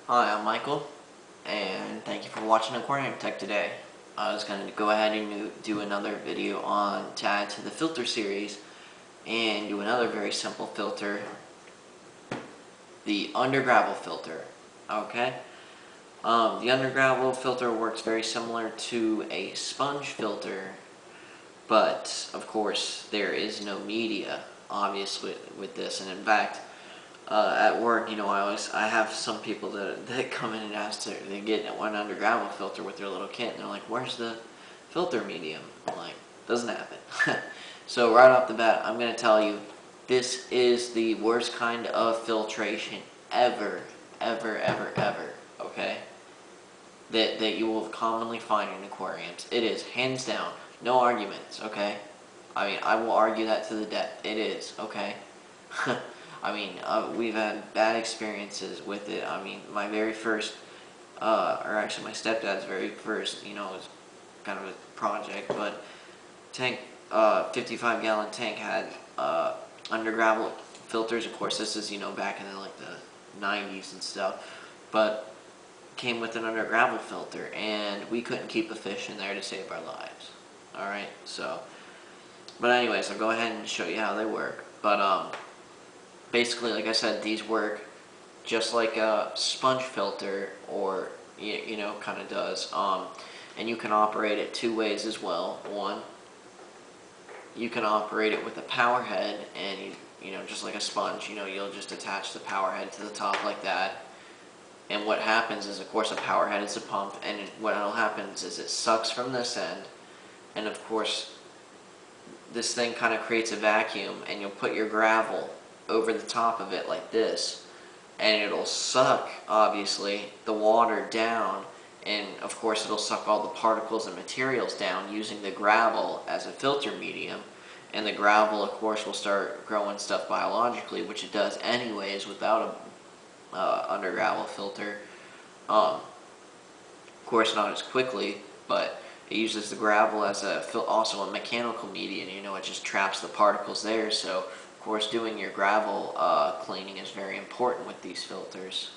Hi, I'm Michael, and thank you for watching Aquarium Tech today. I was going to go ahead and do another video to add to the filter series and do another very simple filter, the under gravel filter. Okay? The under gravel filter works very similar to a sponge filter, but of course there is no media, obviously, with this, and in fact, at work, I have some people that come in and ask they get one under gravel filter with their little kit, and they're like, "Where's the filter medium?" I'm like, "Doesn't happen." So right off the bat, I'm gonna tell you, this is the worst kind of filtration ever, ever, ever, ever. Okay, that you will commonly find in aquariums. It is hands down, no arguments. Okay, I mean, I will argue that to the death. It is okay. I mean, we've had bad experiences with it. I mean, my very first, or actually my stepdad's very first, was kind of a project, but 55-gallon tank had under gravel filters. Of course, this is, back in like the 90s and stuff, but came with an under gravel filter, and we couldn't keep a fish in there to save our lives. Alright, so, but anyways, I'll go ahead and show you how they work. But, basically, like I said, these work just like a sponge filter, or kind of does. And you can operate it two ways as well. One, you can operate it with a power head, and just like a sponge, you'll just attach the power head to the top like that. And what happens is, of course, a power head is a pump, and what happens is it sucks from this end, and of course, this thing kind of creates a vacuum, and you'll put your gravel over the top of it like this, and it'll suck, obviously, the water down, and of course it'll suck all the particles and materials down using the gravel as a filter medium. And the gravel, of course, will start growing stuff biologically, which it does anyways without a under gravel filter. Of course, not as quickly, but it uses the gravel as also a mechanical medium. It just traps the particles there. So of course, doing your gravel cleaning is very important with these filters.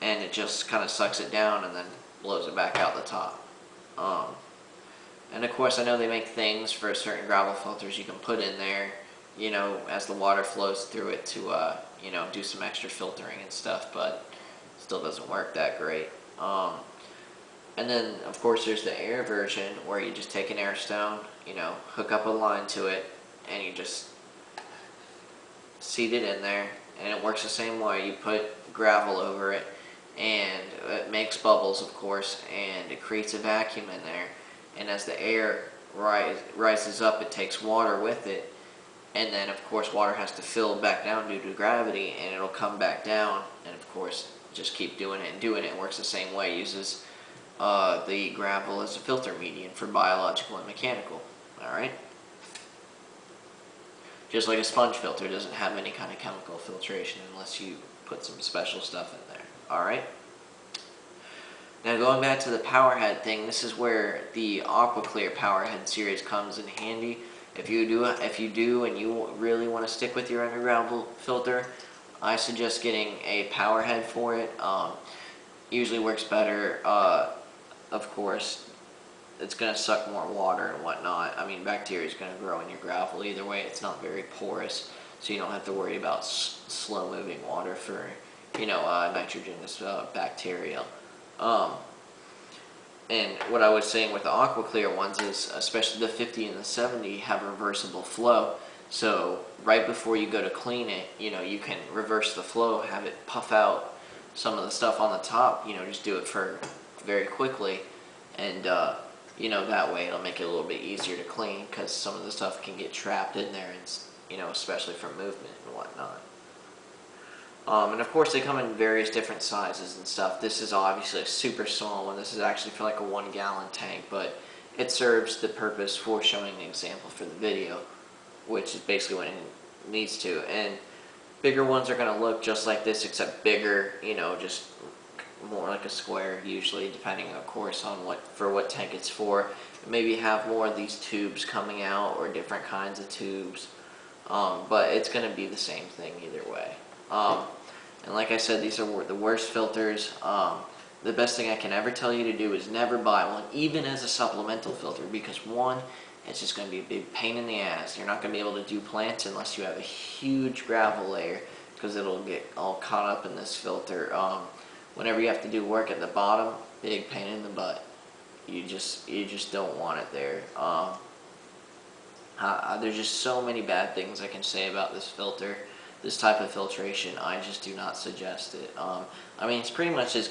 And it just kind of sucks it down and then blows it back out the top. And of course, I know they make things for certain gravel filters you can put in there, as the water flows through it to, do some extra filtering and stuff, but it still doesn't work that great. And then, of course, there's the air version where you just take an air stone, hook up a line to it, and you just seat it in there, and it works the same way. You put gravel over it, and it makes bubbles, of course, and it creates a vacuum in there. And as the air rises up, it takes water with it, and then, of course, water has to fill back down due to gravity, and it'll come back down, and of course, just keep doing it and doing it. It works the same way. It uses the gravel as a filter medium for biological and mechanical. Alright? Just like a sponge filter doesn't have any kind of chemical filtration unless you put some special stuff in there. Alright? Now going back to the power head thing, this is where the AquaClear power head series comes in handy. If you do and you really want to stick with your under gravel filter, I suggest getting a power head for it. Usually works better. Of course, it's going to suck more water and whatnot. I mean, bacteria is going to grow in your gravel. Either way, it's not very porous, so you don't have to worry about slow-moving water for, nitrogenous bacteria. And what I was saying with the AquaClear ones is, especially the 50 and the 70 have reversible flow. So right before you go to clean it, you can reverse the flow, have it puff out some of the stuff on the top. Just do it for very quickly, and that way it'll make it a little bit easier to clean, because some of the stuff can get trapped in there, and especially from movement and whatnot. And of course they come in various different sizes and stuff. This is obviously a super small one. This is actually for like a 1-gallon tank, but it serves the purpose for showing an example for the video, which is basically what it needs to. And bigger ones are going to look just like this, except bigger, just more like a square usually, depending of course on what tank it's for. Maybe have more of these tubes coming out, or different kinds of tubes, but it's going to be the same thing either way. And like like I said, these are the worst filters. The best thing I can ever tell you to do is never buy one, even as a supplemental filter, because one, it's just going to be a big pain in the ass. You're not going to be able to do plants unless you have a huge gravel layer, because it'll get all caught up in this filter. Whenever you have to do work at the bottom, big pain in the butt. You just don't want it there. There's just so many bad things I can say about this filter, this type of filtration. I just do not suggest it. I mean, it's pretty much as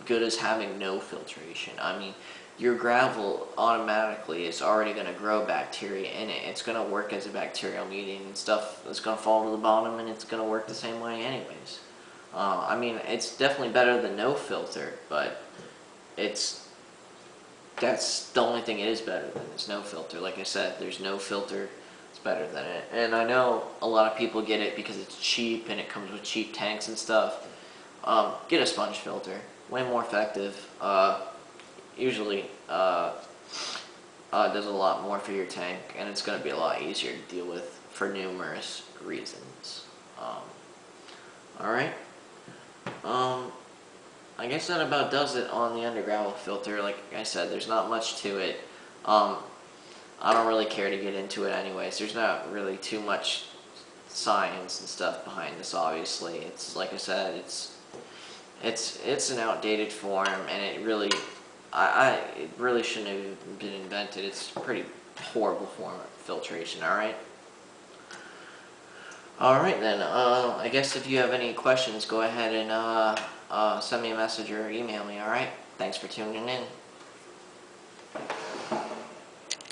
good as having no filtration. I mean, your gravel automatically is already going to grow bacteria in it. It's going to work as a bacterial medium and stuff that's going to fall to the bottom, and it's going to work the same way anyways. I mean, it's definitely better than no filter, but that's the only thing it is better than is no filter. Like I said, there's no filter. It's better than it. And I know a lot of people get it because it's cheap and it comes with cheap tanks and stuff. Get a sponge filter. Way more effective. Usually does a lot more for your tank, and it's going to be a lot easier to deal with for numerous reasons. Alright. I guess that about does it on the undergravel filter. Like I said, there's not much to it. I don't really care to get into it anyways. There's not really too much science and stuff behind this, obviously. It's, like I said, it's an outdated form, and it really shouldn't have even been invented. It's a pretty horrible form of filtration, alright? Alright then, I guess if you have any questions, go ahead and send me a message or email me, alright? Thanks for tuning in.